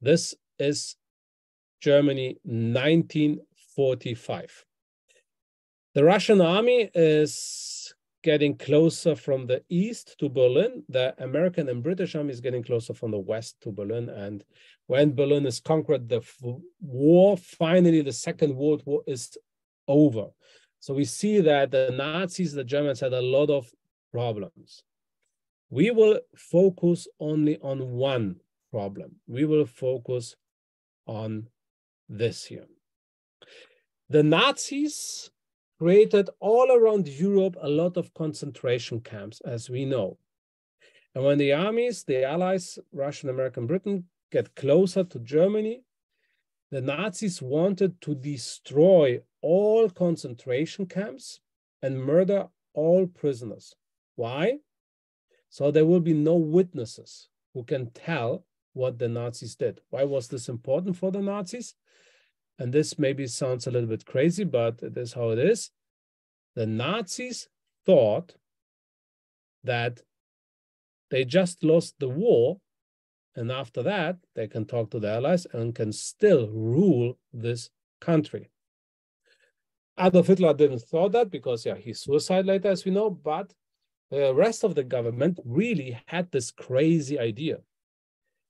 This is Germany, 1945. The Russian army is getting closer from the east to Berlin. The American and British army is getting closer from the west to Berlin. And when Berlin is conquered, the war, finally, the Second World War is over. So we see that the Nazis, the Germans, had a lot of problems. We will focus only on one problem. We will focus on this here. The Nazis created all around Europe a lot of concentration camps, as we know. And when the armies, the allies, Russia, America, and Britain, get closer to Germany, the Nazis wanted to destroy all concentration camps and murder all prisoners. Why? So there will be no witnesses who can tell what the Nazis did. Why was this important for the Nazis? And this maybe sounds a little bit crazy, but it is how it is. The Nazis thought that they just lost the war, and after that, they can talk to the Allies and can still rule this country. Adolf Hitler didn't thought that because, yeah, he suicided later, as we know, but the rest of the government really had this crazy idea.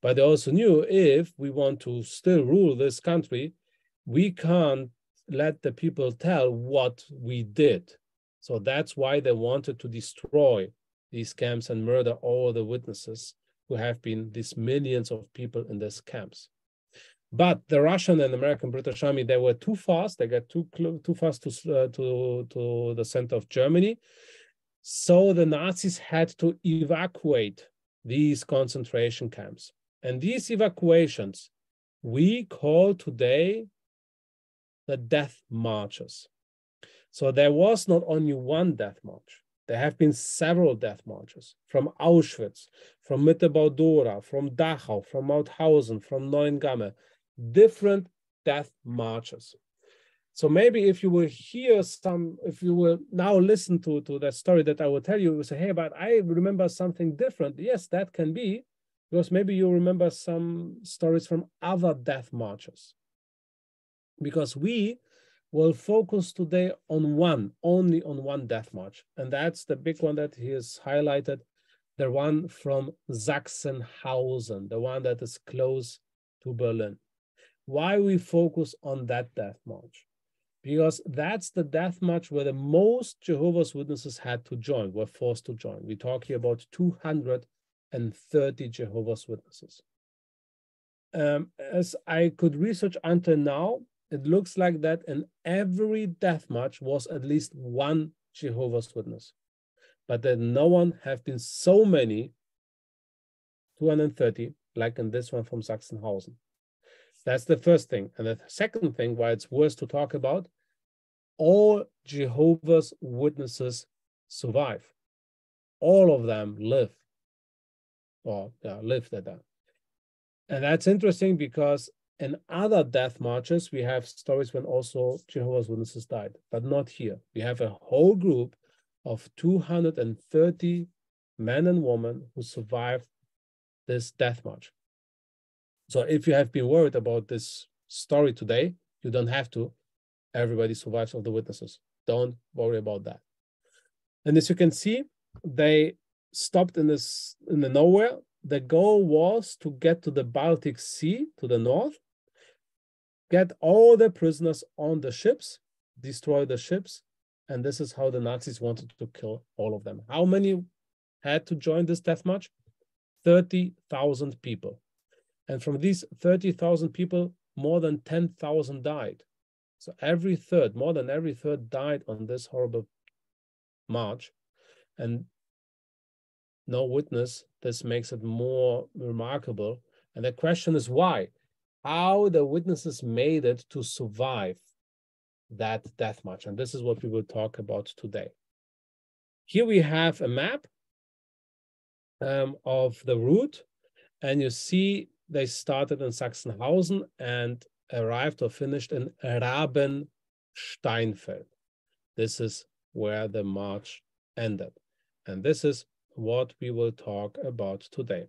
But they also knew if we want to still rule this country, we can't let the people tell what we did. So that's why they wanted to destroy these camps and murder all the witnesses who have been these millions of people in these camps. But the Russian and American British army, they were too fast. They got too fast to the center of Germany. So the Nazis had to evacuate these concentration camps. And these evacuations, we call today the death marches. So there was not only one death march. There have been several death marches from Auschwitz, from Mitte-Baudora, from Dachau, from Mauthausen, from Neuengamme, different death marches. So maybe if you will hear some, if you will now listen to that story that I will tell you, you will say, hey, but I remember something different. Yes, that can be, because maybe you remember some stories from other death marches. Because we will focus today on only on one death march. And that's the big one that he has highlighted, the one from Sachsenhausen, the one that is close to Berlin. Why we focus on that death march? Because that's the death march where the most Jehovah's Witnesses had to join, were forced to join. We talk here about 230 Jehovah's Witnesses. As I could research until now, it looks like that in every death march was at least one Jehovah's Witness, but that no one have been so many, 230, like in this one from Sachsenhausen. That's the first thing. And the second thing, why it's worth to talk about, all Jehovah's Witnesses survive. All of them live, or lived at that. And that's interesting because in other death marches, we have stories when also Jehovah's Witnesses died, but not here. We have a whole group of 230 men and women who survived this death march. So if you have been worried about this story today, you don't have to. Everybody survives of the witnesses. Don't worry about that. And as you can see, they stopped in the nowhere. The goal was to get to the Baltic Sea to the north, get all the prisoners on the ships, destroy the ships, and this is how the Nazis wanted to kill all of them. How many had to join this death march? 30,000 people. And from these 30,000 people, more than 10,000 died. So more than every third died on this horrible march. And no witness, this makes it more remarkable. And the question is why? How the witnesses made it to survive that death march. And this is what we will talk about today. Here we have a map of the route, and you see they started in Sachsenhausen and arrived or finished in Rabensteinfeld. This is where the march ended. And this is what we will talk about today.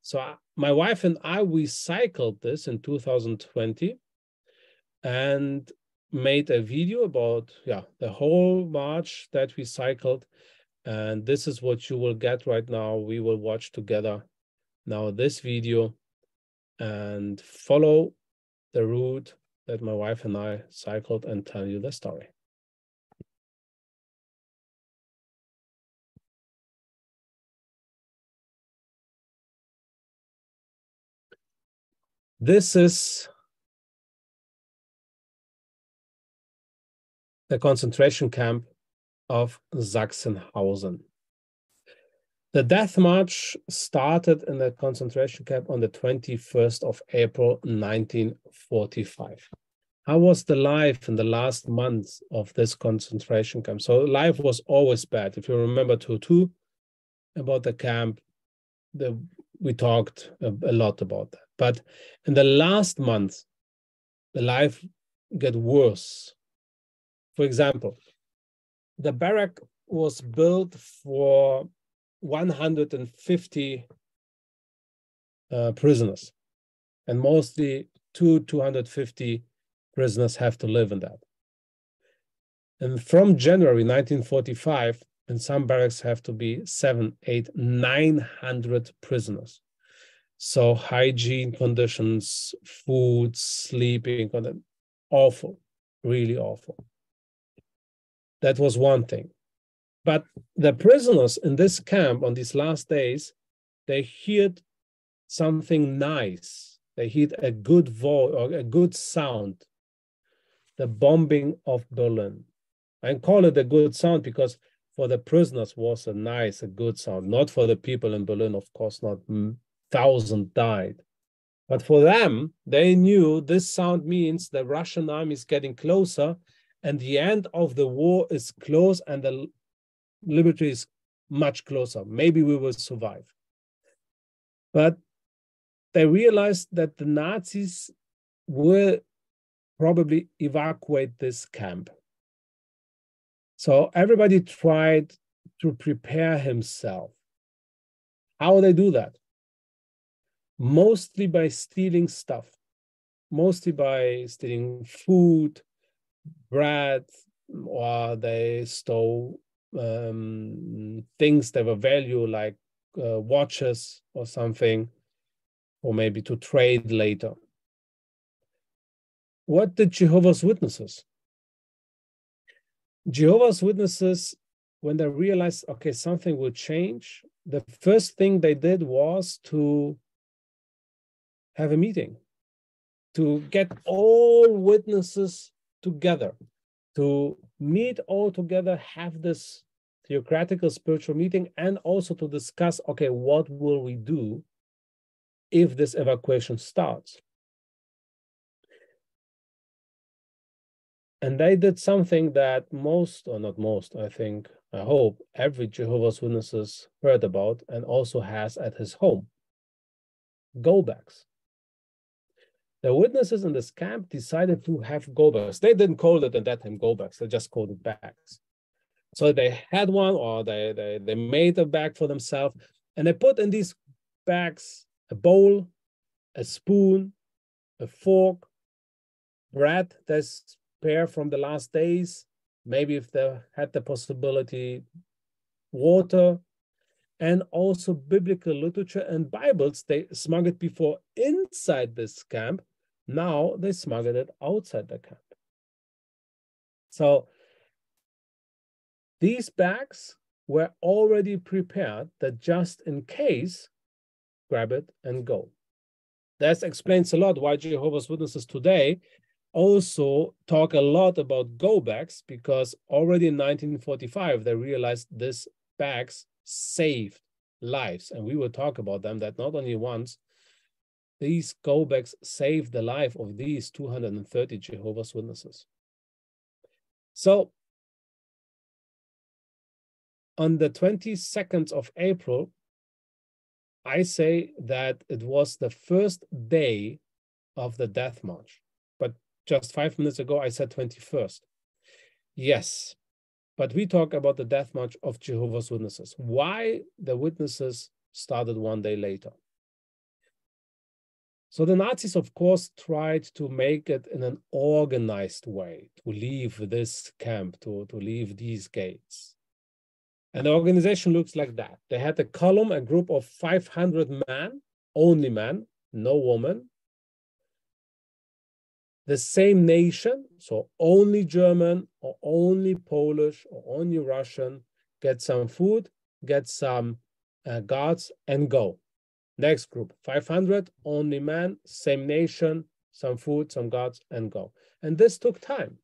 So my wife and I, we cycled this in 2020 and made a video about the whole march that we cycled. And this is what you will get right now. We will watch together now this video and follow the route that my wife and I cycled and tell you the story. This is the concentration camp of Sachsenhausen. The death march started in the concentration camp on the 21st of April, 1945. How was the life in the last months of this concentration camp? So life was always bad. If you remember 2 about the camp, we talked a lot about that. But in the last month, the life got worse. For example, the barrack was built for 150 prisoners, and mostly 250 prisoners have to live in that. And from January 1945, in some barracks have to be 700, 800, 900 prisoners. So hygiene conditions, food, sleeping, awful, really awful. That was one thing. But the prisoners in this camp on these last days, they heard something nice. They heard a good voice or a good sound. The bombing of Berlin. I call it a good sound because for the prisoners was a good sound. Not for the people in Berlin, of course, not 1,000 died. But for them, they knew this sound means the Russian army is getting closer and the end of the war is close and the liberty is much closer. Maybe we will survive. But they realized that the Nazis will probably evacuate this camp. So everybody tried to prepare himself. How they do that? Mostly by stealing stuff, mostly by stealing food, bread, or they stole things that were value like watches or something, or maybe to trade later. What did Jehovah's Witnesses? Jehovah's Witnesses, when they realized, okay, something will change, the first thing they did was to have a meeting, to get all witnesses together, to meet all together, have this theocratical spiritual meeting, and also to discuss, okay, what will we do if this evacuation starts? And they did something that most, or not most, I think, I hope, every Jehovah's Witnesses heard about and also has at his home. Go bags. The witnesses in this camp decided to have go bags. They didn't call it at that time go bags, they just called it bags. So they had one, or they made a bag for themselves, and they put in these bags a bowl, a spoon, a fork, bread that's spare from the last days, maybe if they had the possibility, water, and also biblical literature and Bibles. They smuggled before inside this camp. Now they smuggled it outside the camp. So these bags were already prepared that just in case, grab it and go. That explains a lot why Jehovah's Witnesses today also talk a lot about go bags, because already in 1945, they realized these bags saved lives. And we will talk about them, that not only once, these go bags saved the life of these 230 Jehovah's Witnesses. So on the 22nd of April, I say that it was the first day of the death march. But just 5 minutes ago, I said 21st. Yes, but we talk about the death march of Jehovah's Witnesses. Why the witnesses started one day later? So the Nazis, of course, tried to make it in an organized way, to leave this camp, to leave these gates. And the organization looks like that. They had a column, a group of 500 men, only men, no woman. The same nation, so only German or only Polish or only Russian, get some food, get some guards, and go. Next group, 500, only men, same nation, some food, some guards, and go. And this took time.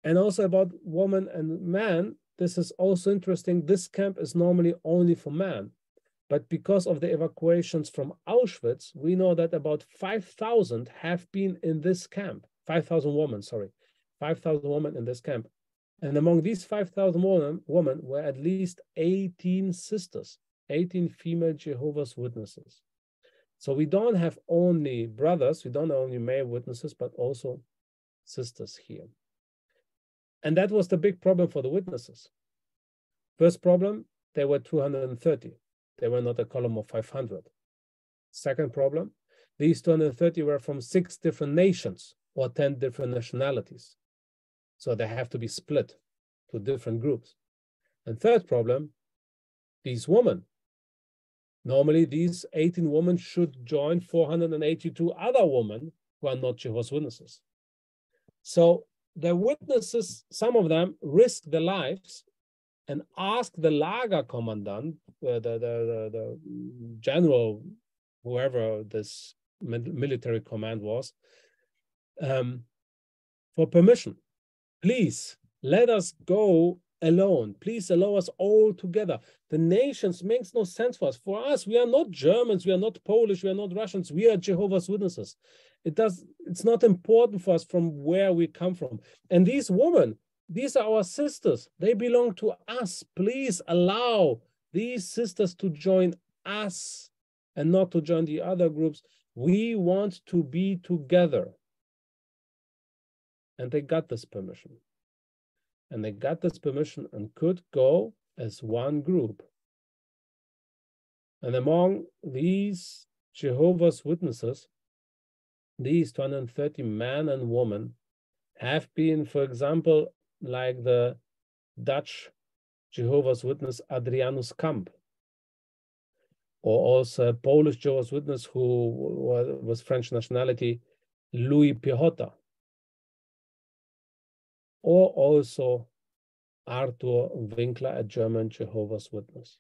And also about women and men, this is also interesting. This camp is normally only for men. But because of the evacuations from Auschwitz, we know that about 5,000 have been in this camp. 5,000 women, sorry. 5,000 women in this camp. And among these 5,000 women were at least 18 sisters, 18 female Jehovah's Witnesses. So we don't have only brothers, we don't have only male witnesses, but also sisters here. And that was the big problem for the witnesses. First problem, there were 230. They were not a column of 500. Second problem, these 230 were from 6 different nations or 10 different nationalities. So they have to be split to different groups. And third problem, these women. Normally, these 18 women should join 482 other women who are not Jehovah's Witnesses. So the witnesses, some of them risked their lives and asked the Lager commandant, the general, whoever this military command was, for permission. Please let us go alone. Please allow us all together. The nations makes no sense for us. For us, we are not Germans, we are not Polish, we are not Russians, we are Jehovah's Witnesses. It's not important for us from where we come from. And these women, these are our sisters. They belong to us. Please allow these sisters to join us and not to join the other groups. We want to be together. And they got this permission. And they got this permission and could go as one group. And among these Jehovah's Witnesses, these 230 men and women have been, for example, like the Dutch Jehovah's Witness Adrianus Kamp, or also a Polish Jehovah's Witness who was French nationality, Louis Piechota, or also Arthur Winkler, a German Jehovah's Witness.